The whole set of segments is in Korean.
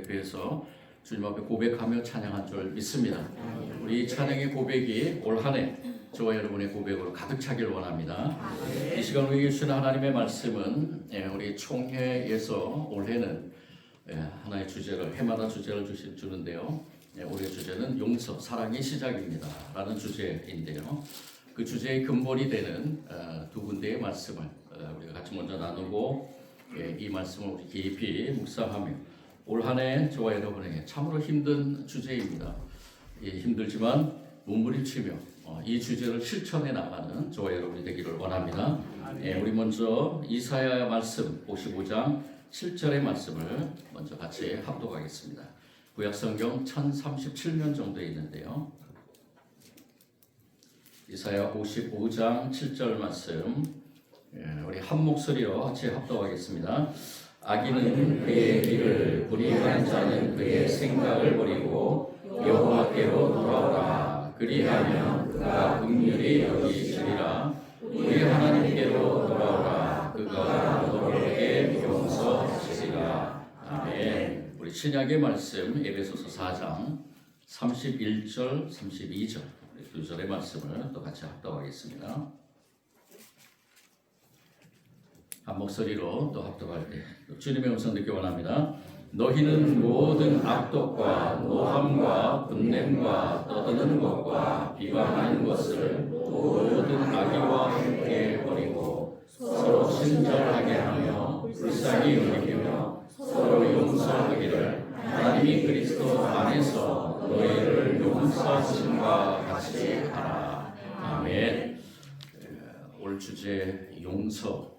대표해서 주님 앞에 고백하며 찬양한 줄 믿습니다. 우리 찬양의 고백이 올 한 해 저와 여러분의 고백으로 가득 차길 원합니다. 이 시간 우리에게 주신 하나님의 말씀은 우리 총회에서 올해는 하나의 주제를 해마다 주제를 주는데요. 올해 주제는 용서, 사랑의 시작입니다 라는 주제인데요. 그 주제의 근본이 되는 두 군데의 말씀을 우리가 같이 먼저 나누고 이 말씀을 우리 깊이 묵상하며 올 한 해 저와 여러분에게 참으로 힘든 주제입니다. 힘들지만 몸부림치며 이 주제를 실천해 나가는 저와 여러분이 되기를 원합니다. 우리 먼저 이사야 말씀 55장 7절의 말씀을 먼저 같이 합독하겠습니다. 구약성경 1037면 정도에 있는데요. 이사야 55장 7절 말씀 우리 한 목소리로 같이 합독하겠습니다. 악인은 그의 길을 불의한 자는 그의 생각을 버리고 여호와께로 돌아오라. 그리하면 그가 긍휼히 여기시리라. 우리 하나님께로 돌아오라. 그가 너에게 용서하시리라. 아멘. 우리 신약의 말씀 에베소서 4장 31절 32절 두 절의 말씀을 또 같이 합독하겠습니다. 한 목소리로 또 합독할 때 주님의 음성 듣기 원합니다. 너희는 모든 악독과 노함과 분냄과 떠드는 것과 비방하는 것을 모든 악의와 함께 버리고 서로 친절하게 하며 불쌍히 여기며 서로 용서하기를 하나님이 그리스도 안에서 너희를 용서하심과 같이 하라. 아멘. 올 주제 용서,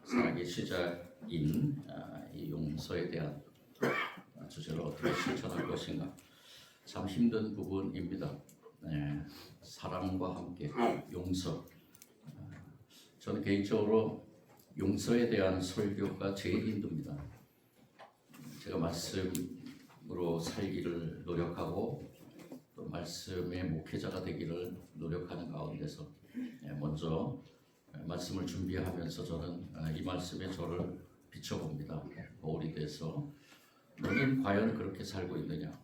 사랑의 시작인 이 용서에 대한 주제를 어떻게 실천할 것인가 참 힘든 부분입니다. 사랑과 함께 용서. 저는 개인적으로 용서에 대한 설교가 제일 힘듭니다. 제가 말씀으로 살기를 노력하고 또 말씀의 목회자가 되기를 노력하는 가운데서 먼저 말씀을 준비하면서 저는 이 말씀에 저를 비춰봅니다. 거울이 돼서 너는 과연 그렇게 살고 있느냐?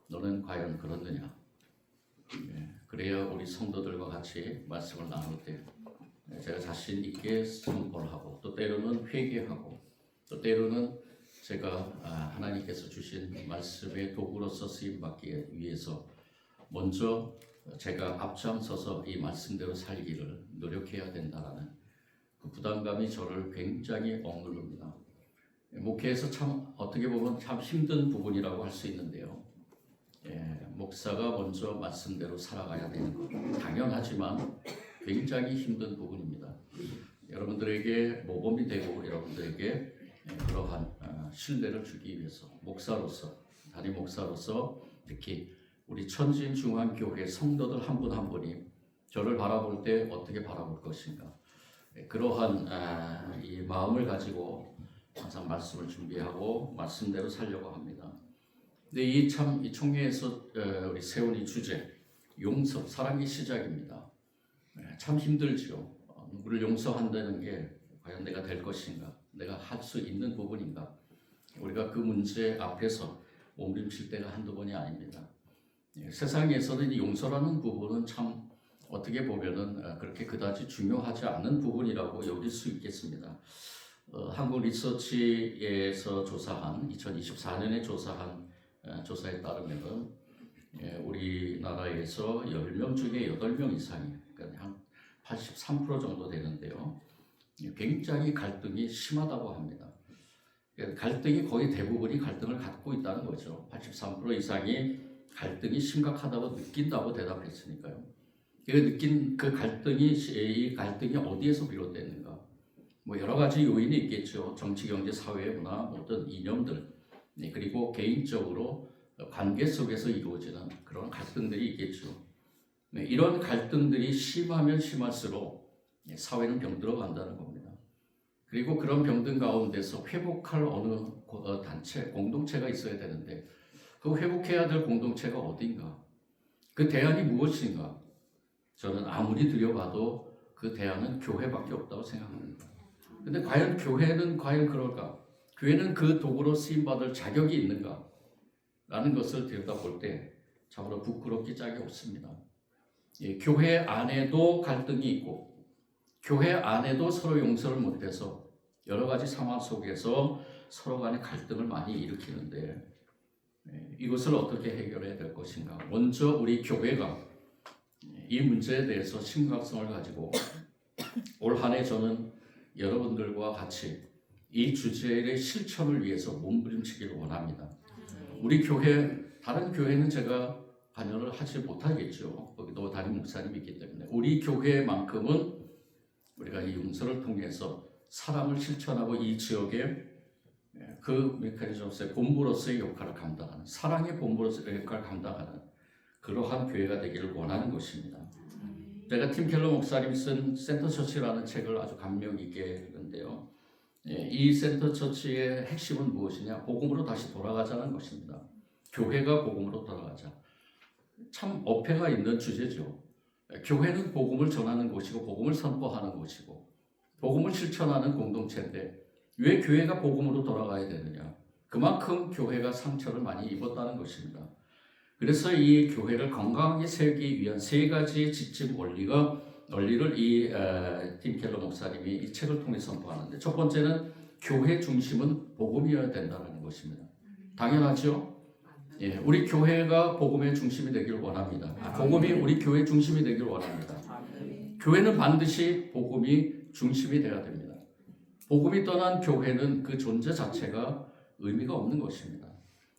너는 과연 그렇느냐? 그래야 우리 성도들과 같이 말씀을 나눌 때 제가 자신 있게 선포하고 또 때로는 회개하고 또 때로는 제가 하나님께서 주신 말씀의 도구로서 쓰임받기 위해서 먼저 제가 앞장서서 이 말씀대로 살기를 노력해야 된다라는 그 부담감이 저를 굉장히 억누릅니다. 목회에서 참 어떻게 보면 참 힘든 부분이라고 할 수 있는데요. 목사가 먼저 말씀대로 살아가야 되는 것 당연하지만 굉장히 힘든 부분입니다. 여러분들에게 모범이 되고 여러분들에게 그러한 신뢰를 주기 위해서 목사로서 담임 목사로서 특히 우리 천진중앙교회 성도들 한 분 한 분이 저를 바라볼 때 어떻게 바라볼 것인가 그러한 이 마음을 가지고 항상 말씀을 준비하고 말씀대로 살려고 합니다. 근데 이 총회에서 우리 세운 이 주제 용서, 사랑의 시작입니다. 참 힘들죠. 누구를 용서한다는 게 과연 내가 될 것인가, 내가 할 수 있는 부분인가. 우리가 그 문제 앞에서 몸부림칠 때가 한두 번이 아닙니다. 세상에서는 이 용서라는 부분은 참 어떻게 보면은 그렇게 그다지 중요하지 않은 부분이라고 여길 수 있겠습니다. 한국 리서치에서 조사한 2024년에 조사한 조사에 따르면은 우리나라에서 10명 중에 8명 이상이 그러니까 한 83% 정도 되는데요. 굉장히 갈등이 심하다고 합니다. 갈등이 거의 대부분이 갈등을 갖고 있다는 거죠. 83% 이상이 갈등이 심각하다고 느낀다고 대답했으니까요. 느낀 그 갈등이 이 갈등이 어디에서 비롯됐는가? 뭐 여러 가지 요인이 있겠죠. 정치, 경제, 사회, 문화, 모든 이념들 그리고 개인적으로 관계 속에서 이루어지는 그런 갈등들이 있겠죠. 이런 갈등들이 심하면 심할수록 사회는 병들어 간다는 겁니다. 그리고 그런 병든 가운데서 회복할 어느 단체, 공동체가 있어야 되는데 그 회복해야 될 공동체가 어딘가? 그 대안이 무엇인가? 저는 아무리 들여봐도 그 대안은 교회밖에 없다고 생각합니다. 근데 과연 교회는 과연 그럴까? 교회는 그 도구로 쓰임받을 자격이 있는가? 라는 것을 들여다볼 때 참으로 부끄럽기 짝이 없습니다. 교회 안에도 갈등이 있고 교회 안에도 서로 용서를 못해서 여러 가지 상황 속에서 서로 간의 갈등을 많이 일으키는데 이것을 어떻게 해결해야 될 것인가. 먼저 우리 교회가 이 문제에 대해서 심각성을 가지고 올 한 해 저는 여러분들과 같이 이 주제의 실천을 위해서 몸부림치기를 원합니다. 우리 교회, 다른 교회는 제가 관여를 하지 못하겠죠. 거기도 담임 목사님이 있기 때문에 우리 교회만큼은 우리가 이 용서를 통해서 사랑을 실천하고 이 지역에 그 메커니즘의 본부로서의 역할을 감당하는, 사랑의 본부로서의 역할을 감당하는 그러한 교회가 되기를 원하는 것입니다. 제가 팀 켈러 목사님이 쓴 센터 처치라는 책을 아주 감명 있게 읽은데요. 이 센터 처치의 핵심은 무엇이냐? 복음으로 다시 돌아가자는 것입니다. 교회가 복음으로 돌아가자. 참 어폐가 있는 주제죠. 교회는 복음을 전하는 곳이고 복음을 선포하는 곳이고 복음을 실천하는 공동체인데 왜 교회가 복음으로 돌아가야 되느냐? 그만큼 교회가 상처를 많이 입었다는 것입니다. 그래서 이 교회를 건강하게 세우기 위한 세 가지 지침 원리를 이 팀 켈러 목사님이 이 책을 통해 선포하는데 첫 번째는 교회 중심은 복음이어야 된다는 것입니다. 당연하죠? 예, 우리 교회가 복음의 중심이 되길 원합니다. 복음이 우리 교회 중심이 되길 원합니다. 교회는 반드시 복음이 중심이 되어야 됩니다. 복음이 떠난 교회는 그 존재 자체가 의미가 없는 것입니다.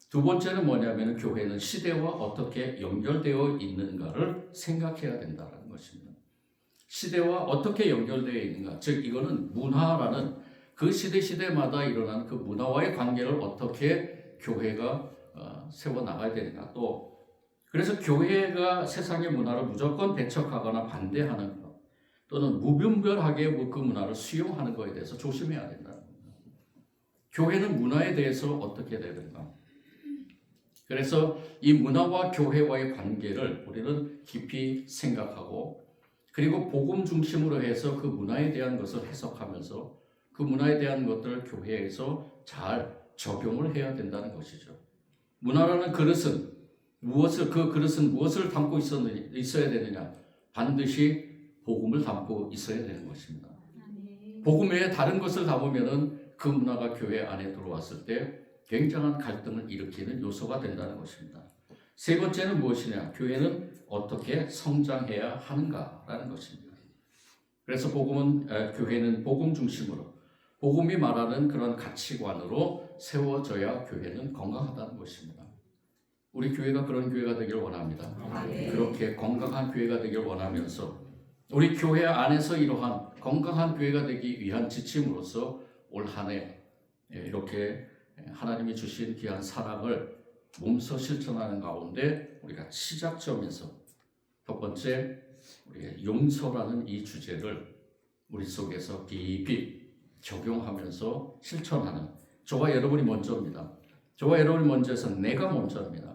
두 번째는 뭐냐면 교회는 시대와 어떻게 연결되어 있는가를 생각해야 된다는 것입니다. 시대와 어떻게 연결되어 있는가, 즉 이거는 문화라는 그 시대마다 일어나는 그 문화와의 관계를 어떻게 교회가 세워나가야 되는가. 또 그래서 교회가 세상의 문화를 무조건 배척하거나 반대하는 것 또는 무분별하게 그 문화를 수용하는 것에 대해서 조심해야 된다는 겁니다. 교회는 문화에 대해서 어떻게 해야 되는가. 그래서 이 문화와 교회와의 관계를 우리는 깊이 생각하고 그리고 복음 중심으로 해서 그 문화에 대한 것을 해석하면서 그 문화에 대한 것들을 교회에서 잘 적용을 해야 된다는 것이죠. 문화라는 그릇은 무엇을 담고 있어야 되느냐? 반드시 복음을 담고 있어야 되는 것입니다. 복음 외에 다른 것을 담으면은 그 문화가 교회 안에 들어왔을 때 굉장한 갈등을 일으키는 요소가 된다는 것입니다. 세 번째는 무엇이냐? 교회는 어떻게 성장해야 하는가라는 것입니다. 그래서 교회는 복음 중심으로 복음이 말하는 그런 가치관으로 세워져야 교회는 건강하다는 것입니다. 우리 교회가 그런 교회가 되길 원합니다. 그렇게 건강한 교회가 되길 원하면서 우리 교회 안에서 이러한 건강한 교회가 되기 위한 지침으로서 올 한 해 이렇게 하나님이 주신 귀한 사랑을 몸소 실천하는 가운데 우리가 시작점에서 첫 번째 우리의 용서라는 이 주제를 우리 속에서 깊이 적용하면서 실천하는 저와 여러분이 먼저입니다. 저와 여러분이 먼저에서 내가 먼저입니다.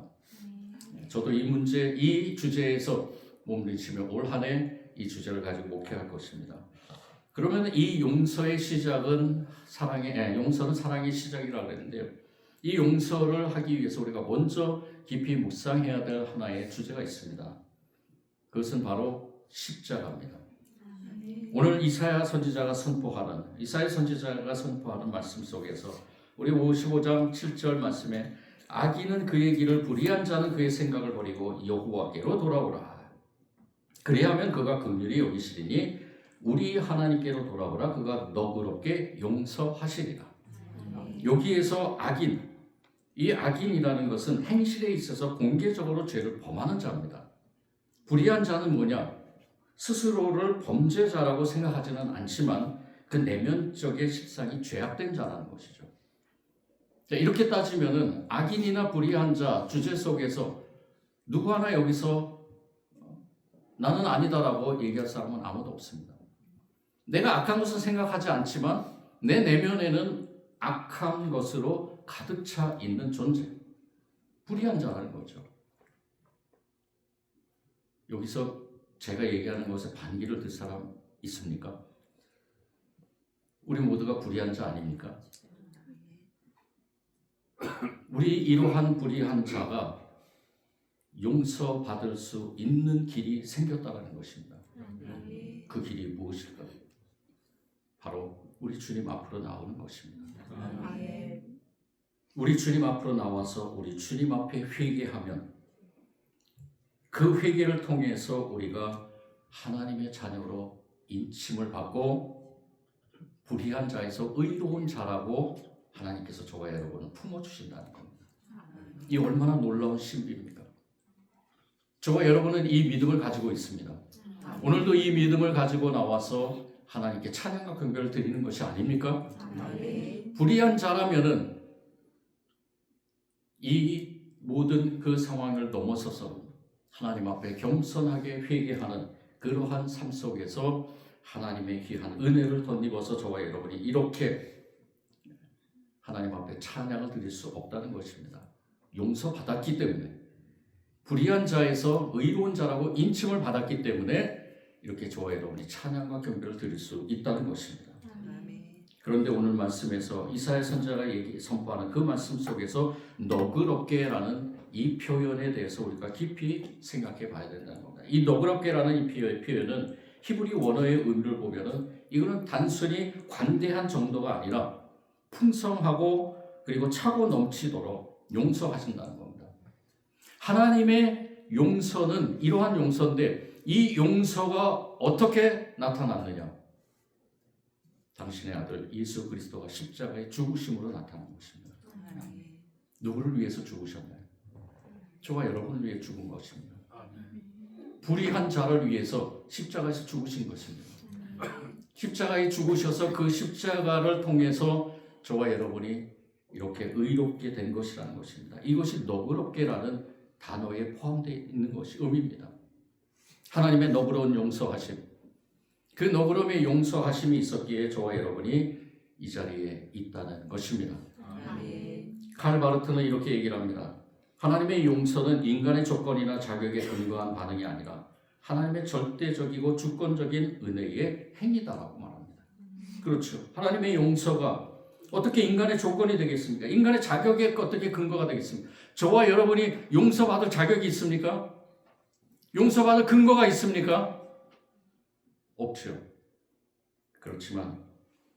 저도 이 주제에서 몸부림치며 올 한 해 이 주제를 가지고 목회할 것입니다. 그러면 이 용서의 시작은 용서는 사랑의 시작이라고 했는데요. 이 용서를 하기 위해서 우리가 먼저 깊이 묵상해야 될 하나의 주제가 있습니다. 그것은 바로 십자가입니다. 오늘 이사야 선지자가 선포하는 말씀 속에서 우리 55장 7절 말씀에 악인은 그의 길을 불의한 자는 그의 생각을 버리고 여호와께로 돌아오라. 그리하면 그가 긍휼히 여기시리니 우리 하나님께로 돌아오라. 그가 너그럽게 용서하시리라. 여기에서 이 악인이라는 것은 행실에 있어서 공개적으로 죄를 범하는 자입니다. 불의한 자는 뭐냐? 스스로를 범죄자라고 생각하지는 않지만 그 내면적인 실상이 죄악된 자라는 것이죠. 이렇게 따지면은 악인이나 불의한 자 주제 속에서 누구 하나 여기서 나는 아니다라고 얘기할 사람은 아무도 없습니다. 내가 악한 것을 생각하지 않지만 내 내면에는 악한 것으로 가득 차 있는 존재, 불의한 자라는 거죠. 여기서 제가 얘기하는 것에 반기를 들 사람 있습니까? 우리 모두가 불의한 자 아닙니까? 우리 이러한 불의한 자가 용서받을 수 있는 길이 생겼다는 것입니다. 그 길이 무엇일까요? 바로 우리 주님 앞으로 나오는 것입니다. 우리 주님 앞으로 나와서 우리 주님 앞에 회개하면 그 회개를 통해서 우리가 하나님의 자녀로 인침을 받고 불의한 자에서 의로운 자라고 하나님께서 저와 여러분을 품어주신다는 겁니다. 이 얼마나 놀라운 신비입니까? 저와 여러분은 이 믿음을 가지고 있습니다. 오늘도 이 믿음을 가지고 나와서 하나님께 찬양과 경배를 드리는 것이 아닙니까? 불의한 자라면은 이 모든 그 상황을 넘어서서 하나님 앞에 겸손하게 회개하는 그러한 삶 속에서 하나님의 귀한 은혜를 덧입어서 저와 여러분이 이렇게 하나님 앞에 찬양을 드릴 수 없다는 것입니다. 용서받았기 때문에, 불의한 자에서 의로운 자라고 인침을 받았기 때문에 이렇게 저와 여러분이 찬양과 경배를 드릴 수 있다는 것입니다. 그런데 오늘 말씀에서 이사야 선지자가 선포하는 그 말씀 속에서 너그럽게라는 이 표현에 대해서 우리가 깊이 생각해 봐야 된다는 겁니다. 이 너그럽게라는 이 표현은 히브리 원어의 의미를 보면은 이거는 단순히 관대한 정도가 아니라 풍성하고 그리고 차고 넘치도록 용서하신다는 겁니다. 하나님의 용서는 이러한 용서인데 이 용서가 어떻게 나타났느냐? 당신의 아들 예수 그리스도가 십자가의 죽으심으로 나타난 것입니다. 누구를 위해서 죽으셨나요? 저와 여러분을 위해 죽은 것입니다. 불의한 자를 위해서 십자가에서 죽으신 것입니다. 십자가에 죽으셔서 그 십자가를 통해서 저와 여러분이 이렇게 의롭게 된 것이라는 것입니다. 이것이 너그럽게라는 단어에 포함되어 있는 것이 의미입니다. 하나님의 너그러운 용서하심, 그 너그러움의 용서하심이 있었기에 저와 여러분이 이 자리에 있다는 것입니다. 칼 바르트는 이렇게 얘기를 합니다. 하나님의 용서는 인간의 조건이나 자격에 근거한 반응이 아니라 하나님의 절대적이고 주권적인 은혜의 행위다라고 말합니다. 그렇죠. 하나님의 용서가 어떻게 인간의 조건이 되겠습니까? 인간의 자격에 어떻게 근거가 되겠습니까? 저와 여러분이 용서받을 자격이 있습니까? 용서받을 근거가 있습니까? 없죠. 그렇지만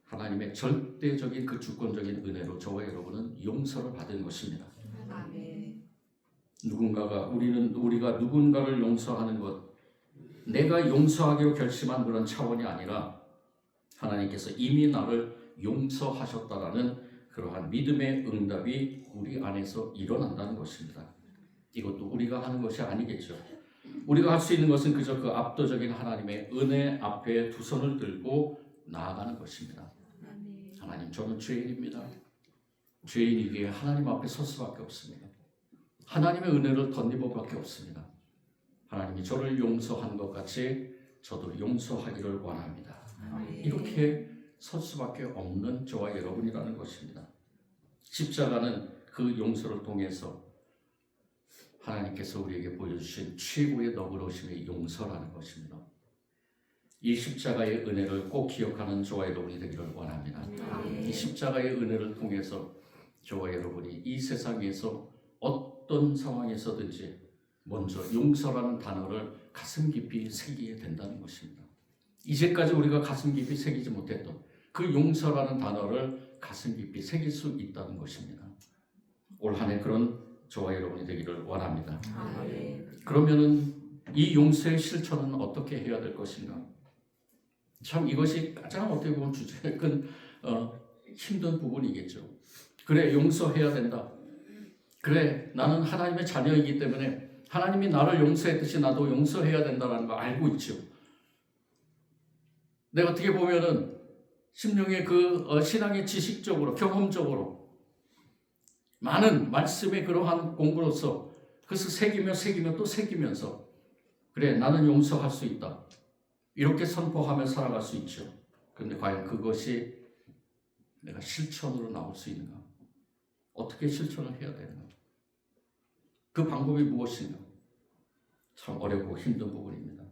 하나님의 절대적인 그 주권적인 은혜로 저와 여러분은 용서를 받은 것입니다. 우리가 누군가를 용서하는 것, 내가 용서하기로 결심한 그런 차원이 아니라 하나님께서 이미 나를 용서하셨다라는 그러한 믿음의 응답이 우리 안에서 일어난다는 것입니다. 이것도 우리가 하는 것이 아니겠죠. 우리가 할 수 있는 것은 그저 그 압도적인 하나님의 은혜 앞에 두 손을 들고 나아가는 것입니다. 하나님, 저는 죄인입니다. 죄인이기에 하나님 앞에 설 수밖에 없습니다. 하나님의 은혜를 덧입을 밖에 없습니다. 하나님이 저를 용서한 것 같이 저도 용서하기를 원합니다. 이렇게 설 수밖에 없는 저와 여러분이라는 것입니다. 십자가는 그 용서를 통해서 하나님께서 우리에게 보여주신 최고의 너그러우심의 용서라는 것입니다. 이 십자가의 은혜를 꼭 기억하는 저와 여러분이 되기를 원합니다. 이 십자가의 은혜를 통해서 저와 여러분이 이 세상에서 어떤 상황에서든지 먼저 용서라는 단어를 가슴 깊이 새기게 된다는 것입니다. 이제까지 우리가 가슴 깊이 새기지 못했던 그 용서라는 단어를 가슴 깊이 새길 수 있다는 것입니다. 올 한 해 그런 저와 여러분이 되기를 원합니다. 그러면은 이 용서의 실천은 어떻게 해야 될 것인가? 참 이것이 가장 어떻게 보면 주제의 큰 힘든 부분이겠죠. 그래, 용서해야 된다. 그래, 나는 하나님의 자녀이기 때문에 하나님이 나를 용서했듯이 나도 용서해야 된다는 거 알고 있죠. 내가 어떻게 보면은 심령의 신앙의 지식적으로 경험적으로 많은 말씀의 그러한 공부로서 그것을 새기며 또 새기면서 그래, 나는 용서할 수 있다. 이렇게 선포하며 살아갈 수 있죠. 그런데 과연 그것이 내가 실천으로 나올 수 있는가? 어떻게 실천을 해야 되는가? 그 방법이 무엇인가? 참 어렵고 힘든 부분입니다.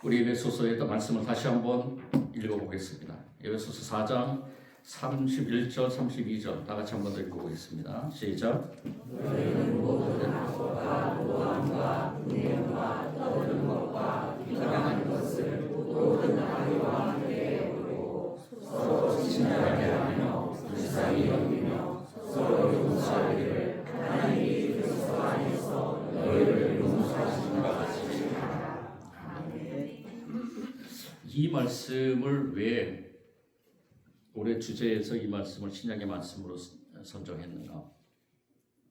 우리 에베소서의 말씀을 다시 한번 읽어보겠습니다. 에베소서 4장 31절, 32절 다 같이 한번 더 읽어보겠습니다. 시작. 너희는 모든 악법과 모함과 분냄과 떠드는 것과 비방하는 것을 모든 악의와 함께 여기고 서로 친절하게 하며 불쌍히 여기며 서로 용서하기를 하나님이 그리스도 안에서 너희를 용서하신 것 같이 하라. 아멘. 이 말씀을 왜 올해 주제에서 이 말씀을 신약의 말씀으로 선정했는가?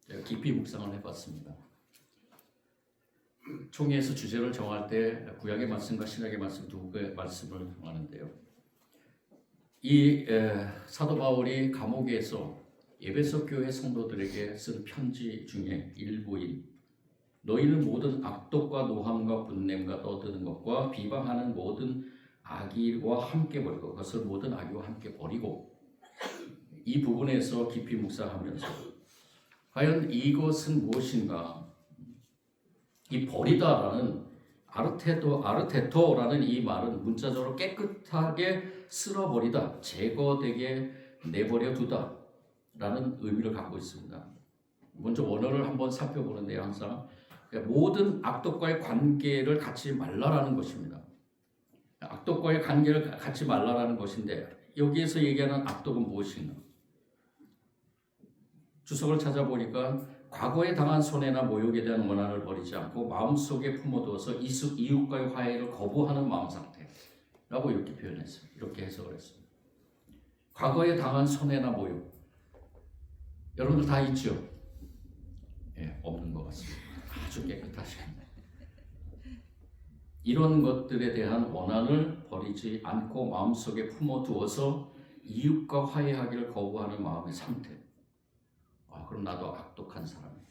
제가 깊이 묵상을 해봤습니다. 총회에서 주제를 정할 때 구약의 말씀과 신약의 말씀 두 개의 말씀을 정하는데요. 이 사도 바울이 감옥에서 에베소 교회 성도들에게 쓴 편지 중에 일부인 너희는 모든 악독과 노함과 분냄과 떠드는 것과 비방하는 모든 악의와 함께 버리고 그것을 모든 악의와 함께 버리고 이 부분에서 깊이 묵상하면서 과연 이것은 무엇인가? 이 버리다라는 아르테토라는 이 말은 문자적으로 깨끗하게 쓸어버리다, 제거되게 내버려 두다라는 의미를 갖고 있습니다. 먼저 원어를 한번 살펴보는데요, 항상 모든 악독과의 관계를 갖지 말라라는 것입니다. 악독과의 관계를 갖지 말라라는 것인데 여기에서 얘기하는 악독은 무엇인가? 주석을 찾아보니까 과거에 당한 손해나 모욕에 대한 원한을 버리지 않고 마음속에 품어두어서 이웃과의 화해를 거부하는 마음 상태라고 이렇게 표현했어요. 이렇게 해석을 했습니다. 과거에 당한 손해나 모욕 여러분들 다 있죠? 예, 없는 것 같습니다. 아주 깨끗하시네. 이런 것들에 대한 원한을 버리지 않고 마음속에 품어두어서 이웃과 화해하기를 거부하는 마음의 상태. 그럼 나도 악독한 사람이야.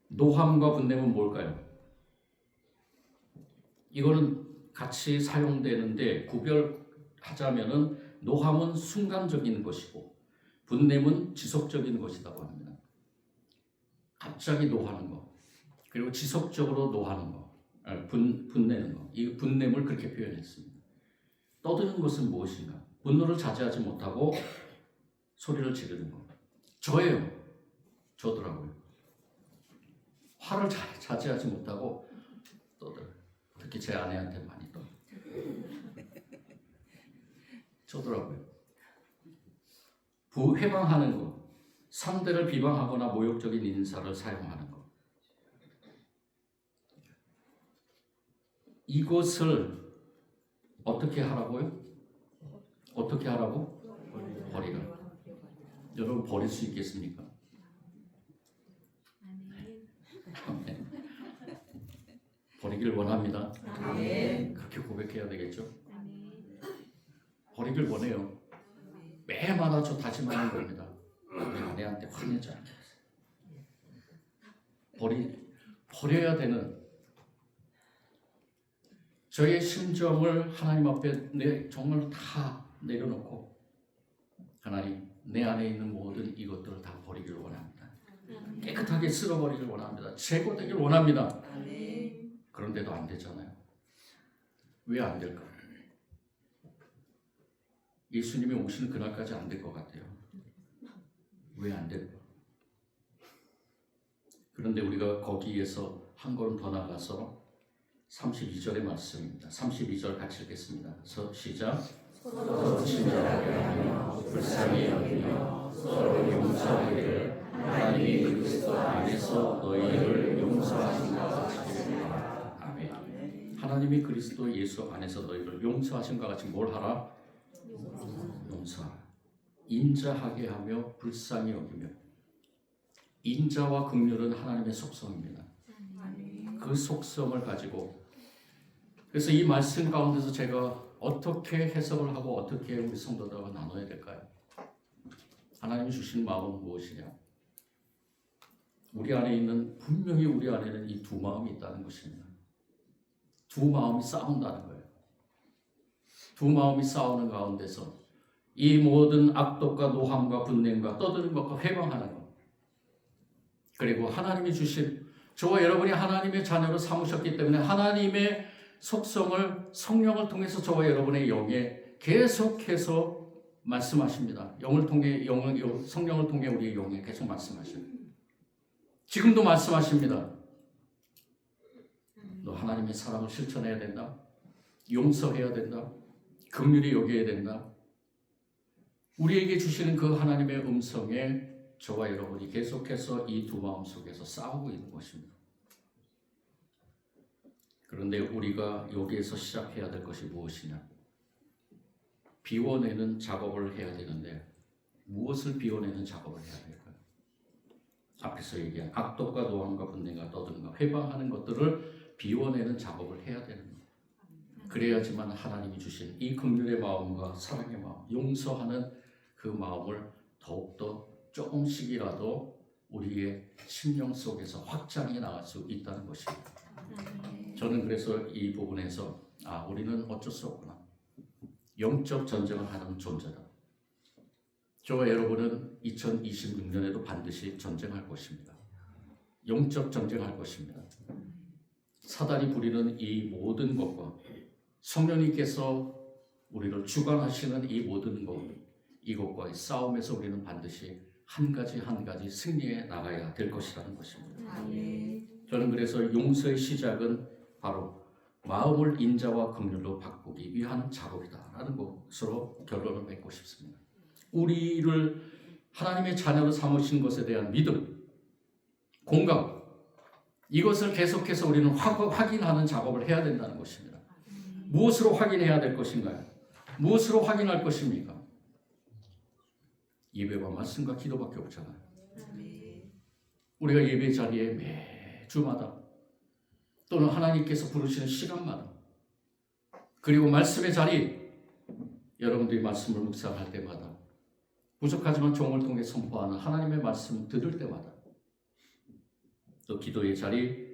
노함과 분냄은 뭘까요? 이거는 같이 사용되는데 구별하자면은 노함은 순간적인 것이고 분냄은 지속적인 것이라고 합니다. 갑자기 노하는 거, 그리고 지속적으로 노하는 거, 분내는 거. 이 분냄을 그렇게 표현했습니다. 떠드는 것은 무엇인가? 분노를 자제하지 못하고 소리를 지르는 것. 저예요. 저더라고요. 화를 자제하지 못하고 떠들어요. 특히 제 아내한테 많이 떠요. 저더라고요. 회방하는 것. 상대를 비방하거나 모욕적인 인사를 사용하는 것. 이것을 어떻게 하라고요? 어떻게 하라고? 버리라. 여러분 버릴 수 있겠습니까? 아멘. 버리길 원합니다. 아멘. 그렇게 고백해야 되겠죠? 버리길 원해요. 매일마다 저 다짐하는 겁니다. 우리 아내한테 화내지 않게 하세요. 버려야 되는 저의 심정을 하나님 앞에 정말 다 내려놓고 하나님 내 안에 있는 모든 이것들을 다 버리기를 원합니다. 깨끗하게 쓸어버리기를 원합니다. 제거되길 원합니다. 그런데도 안 되잖아요. 왜 안 될까? 예수님이 오시는 그날까지 안 될 것 같아요. 왜 안 될까? 그런데 우리가 거기에서 한 걸음 더 나가서 32절의 말씀입니다. 32절 같이 읽겠습니다. 시작. 서로 친절하게 하며 불쌍히 여기며 서로 용서하기를 하나님이 그리스도 안에서 너희를 용서하신 것 같이 하라. 아멘. 하나님이 그리스도 예수 안에서 너희를 용서하신 것 같이 뭘 하라? 용서하라. 인자하게 하며 불쌍히 여기며. 인자와 긍휼은 하나님의 속성입니다. 그 속성을 가지고 그래서 이 말씀 가운데서 제가 어떻게 해석을 하고 어떻게 우리 성도들과 나눠야 될까요? 하나님이 주신 마음은 무엇이냐? 분명히 우리 안에는 이 두 마음이 있다는 것입니다. 두 마음이 싸운다는 거예요. 두 마음이 싸우는 가운데서 이 모든 악독과 노함과 분냄과 떠드는 것과 회방하는 것, 그리고 하나님이 주신 저와 여러분이 하나님의 자녀로 삼으셨기 때문에 하나님의 속성을 성령을 통해서 저와 여러분의 영에 계속해서 말씀하십니다. 성령을 통해 우리의 영에 계속 말씀하십니다. 지금도 말씀하십니다. 너 하나님의 사랑을 실천해야 된다. 용서해야 된다. 긍휼히 여겨야 된다. 우리에게 주시는 그 하나님의 음성에 저와 여러분이 계속해서 이 두 마음 속에서 싸우고 있는 것입니다. 그런데 우리가 여기에서 시작해야 될 것이 무엇이냐? 비워내는 작업을 해야 되는데 무엇을 비워내는 작업을 해야 될까요? 앞에서 얘기한 악독과 노함과 분쟁과 떠드는가 회방하는 것들을 비워내는 작업을 해야 되는 겁니다. 그래야지만 하나님이 주신 이 긍휼의 마음과 사랑의 마음, 용서하는 그 마음을 더욱더 조금씩이라도 우리의 심령 속에서 확장해 나갈 수 있다는 것입니다. 저는 그래서 이 부분에서 우리는 어쩔 수 없구나. 영적 전쟁을 하는 존재다. 저와 여러분은 2026년에도 반드시 전쟁할 것입니다. 영적 전쟁할 것입니다. 사단이 부리는 이 모든 것과 성령님께서 우리를 주관하시는 이 모든 것, 이것과의 싸움에서 우리는 반드시 한 가지 한 가지 승리해 나가야 될 것이라는 것입니다. 저는 그래서 용서의 시작은 바로 마음을 인자와 긍휼로 바꾸기 위한 작업이다라는 것으로 결론을 맺고 싶습니다. 우리를 하나님의 자녀로 삼으신 것에 대한 믿음, 공감, 이것을 계속해서 우리는 확인하는 작업을 해야 된다는 것입니다. 무엇으로 확인해야 될 것인가요? 무엇으로 확인할 것입니까? 예배와 말씀과 기도밖에 없잖아요. 우리가 예배 자리에 매주마다 또는 하나님께서 부르시는 시간마다 그리고 말씀의 자리 여러분들이 말씀을 묵상할 때마다 부족하지만 종을 통해 선포하는 하나님의 말씀을 들을 때마다 또 기도의 자리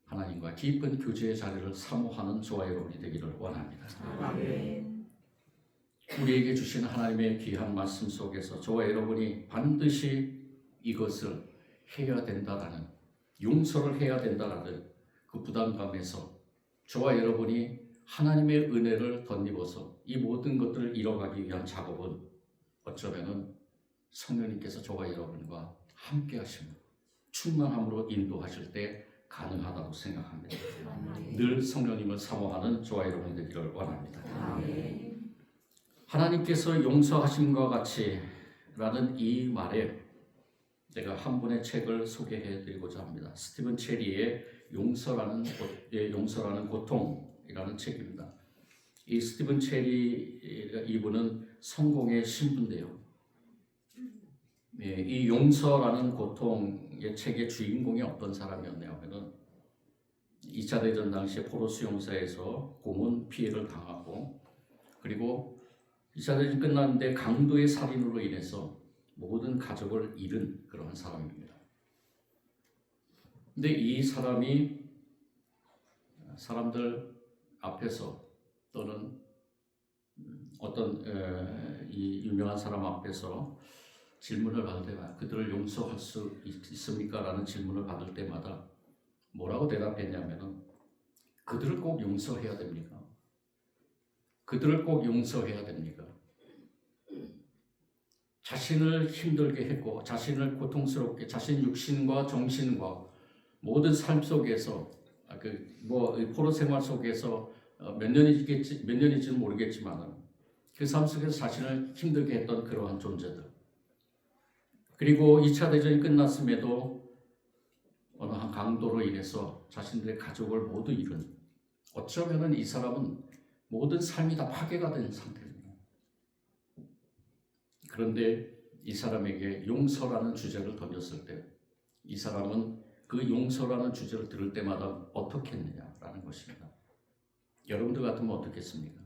하나님과 깊은 교제의 자리를 사모하는 저와 여러분이 되기를 원합니다. 우리에게 주신 하나님의 귀한 말씀 속에서 저와 여러분이 반드시 이것을 해야 된다라는 용서를 해야 된다라는 그 부담감에서 저와 여러분이 하나님의 은혜를 덧입어서 이 모든 것들을 이뤄가기 위한 작업은 어쩌면은 성령님께서 저와 여러분과 함께 하시는 충만함으로 인도하실 때 가능하다고 생각합니다. 늘 성령님을 사모하는 저와 여러분 되기를 원합니다. 하나님께서 용서하심과 같이 라는 이 말에 제가 한 분의 책을 소개해 드리고자 합니다. 스티븐 체리의 용서라는 고통이라는 책입니다. 이 스티븐 체리 이분은 성공의 신부인데요. 이 용서라는 고통의 책의 주인공이 어떤 사람이었냐면은 2차 대전 당시에 포로 수용소에서 고문 피해를 당하고 그리고 2차 대전 끝났는데 강도의 살인으로 인해서 모든 가족을 잃은 그런 사람입니다. 근데 이 사람이 사람들 앞에서 또는 어떤 이 유명한 사람 앞에서 질문을 받을 때마다 그들을 용서할 수 있습니까? 라는 질문을 받을 때마다 뭐라고 대답했냐면은 그들을 꼭 용서해야 됩니까? 그들을 꼭 용서해야 됩니까? 자신을 힘들게 했고 자신을 고통스럽게 자신 육신과 정신과 모든 삶 속에서 포로 생활 속에서 몇 년일지는 모르겠지만 그 삶 속에서 자신을 힘들게 했던 그러한 존재들 그리고 2차 대전이 끝났음에도 어느 한 강도로 인해서 자신들의 가족을 모두 잃은 어쩌면은 이 사람은 모든 삶이 다 파괴가 된 상태입니다. 그런데 이 사람에게 용서라는 주제를 던졌을 때 이 사람은 그 용서라는 주제를 들을 때마다 어떻게 했느냐라는 것입니다. 여러분들 같으면 어떻겠습니까?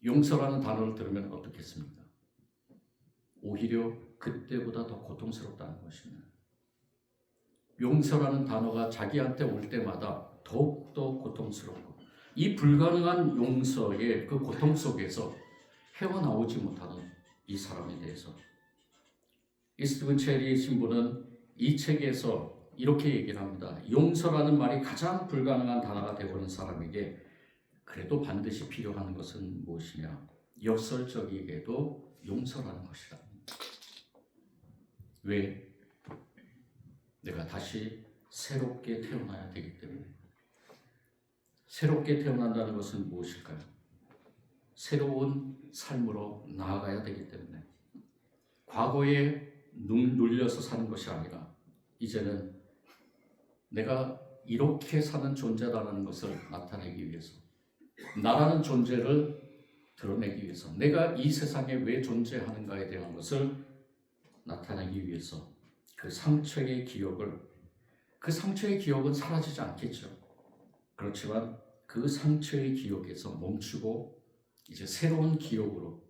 용서라는 단어를 들으면 어떻겠습니까? 오히려 그때보다 더 고통스럽다는 것입니다. 용서라는 단어가 자기한테 올 때마다 더욱더 고통스럽고 이 불가능한 용서의 그 고통 속에서 헤어나오지 못하는 이 사람에 대해서 이 스티븐 체리 신부는 이 책에서 이렇게 얘기를 합니다. 용서라는 말이 가장 불가능한 단어가 되어버린 사람에게 그래도 반드시 필요한 것은 무엇이냐? 역설적이게도 용서라는 것이다. 왜? 내가 다시 새롭게 태어나야 되기 때문에. 새롭게 태어난다는 것은 무엇일까요? 새로운 삶으로 나아가야 되기 때문에. 과거에 눌려서 사는 것이 아니라 이제는 내가 이렇게 사는 존재다라는 것을 나타내기 위해서, 나라는 존재를 드러내기 위해서, 내가 이 세상에 왜 존재하는가에 대한 것을 나타내기 위해서 그 상처의 기억은 사라지지 않겠죠. 그렇지만 그 상처의 기억에서 멈추고 이제 새로운 기억으로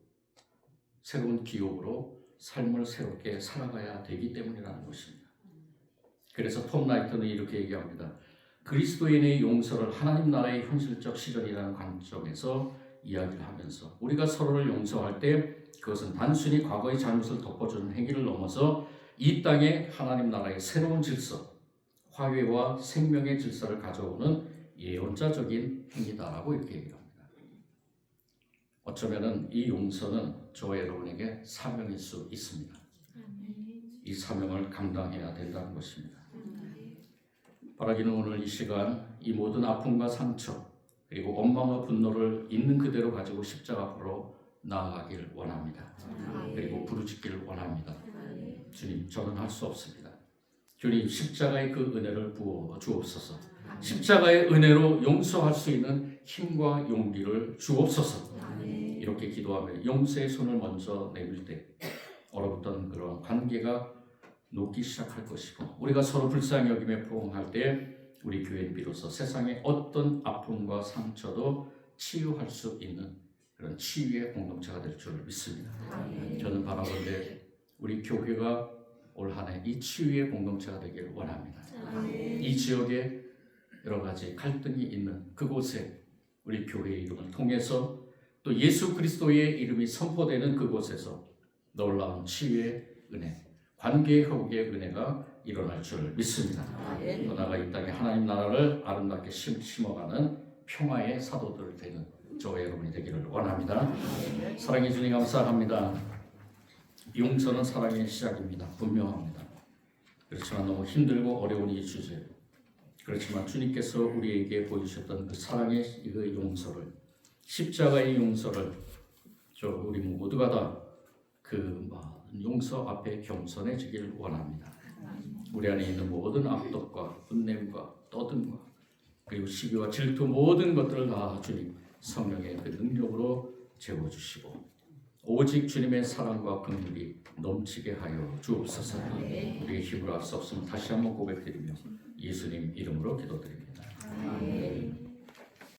삶을 새롭게 살아가야 되기 때문이라는 것입니다. 그래서 톰 라이터는 이렇게 얘기합니다. 그리스도인의 용서를 하나님 나라의 현실적 실현이라는 관점에서 이야기를 하면서 우리가 서로를 용서할 때 그것은 단순히 과거의 잘못을 덮어주는 행위를 넘어서 이 땅에 하나님 나라의 새로운 질서, 화해와 생명의 질서를 가져오는 예언자적인 행위다라고 이렇게 얘기합니다. 어쩌면은 이 용서는 저와 여러분에게 사명일 수 있습니다. 이 사명을 감당해야 된다는 것입니다. 바라기는 오늘 이 시간 이 모든 아픔과 상처 그리고 원망과 분노를 있는 그대로 가지고 십자가 앞으로 나아가길 원합니다. 그리고 부르짖기를 원합니다. 주님, 저는 할 수 없습니다. 주님, 십자가의 그 은혜를 부어 주옵소서. 십자가의 은혜로 용서할 수 있는 힘과 용기를 주옵소서. 이렇게 기도하며 용서의 손을 먼저 내밀 때 얼어붙던 그런 관계가 녹기 시작할 것이고, 우리가 서로 불쌍히 여김에 포옹할 때 우리 교회는 비로소 세상의 어떤 아픔과 상처도 치유할 수 있는 그런 치유의 공동체가 될 줄 믿습니다. 저는 바라보는데 우리 교회가 올 한 해 이 치유의 공동체가 되길 원합니다. 이 지역에 여러 가지 갈등이 있는 그곳에 우리 교회의 이름을 통해서 또 예수 그리스도의 이름이 선포되는 그곳에서 놀라운 치유의 은혜, 관계의 회복의 은혜가 일어날 줄 믿습니다. 또 나아가 이 땅에 하나님 나라를 아름답게 심어가는 평화의 사도들 되는 저와 여러분이 되기를 원합니다. 사랑해 주님 감사합니다. 용서는 사랑의 시작입니다. 분명합니다. 그렇지만 너무 힘들고 어려운 이 주제, 그렇지만 주님께서 우리에게 보여주셨던 그 사랑의 그 용서를, 십자가의 용서를 우리 모두가 다 그 용서 앞에 겸손해지기를 원합니다. 우리 안에 있는 모든 악독과 분냄과 떠듬과 그리고 시기와 질투 모든 것들을 다 주님 성령의 그 능력으로 채워주시고 오직 주님의 사랑과 긍휼이 넘치게 하여 주옵소서. 우리의 힘으로 할 수 없으면 다시 한번 고백드리며 예수님 이름으로 기도드립니다.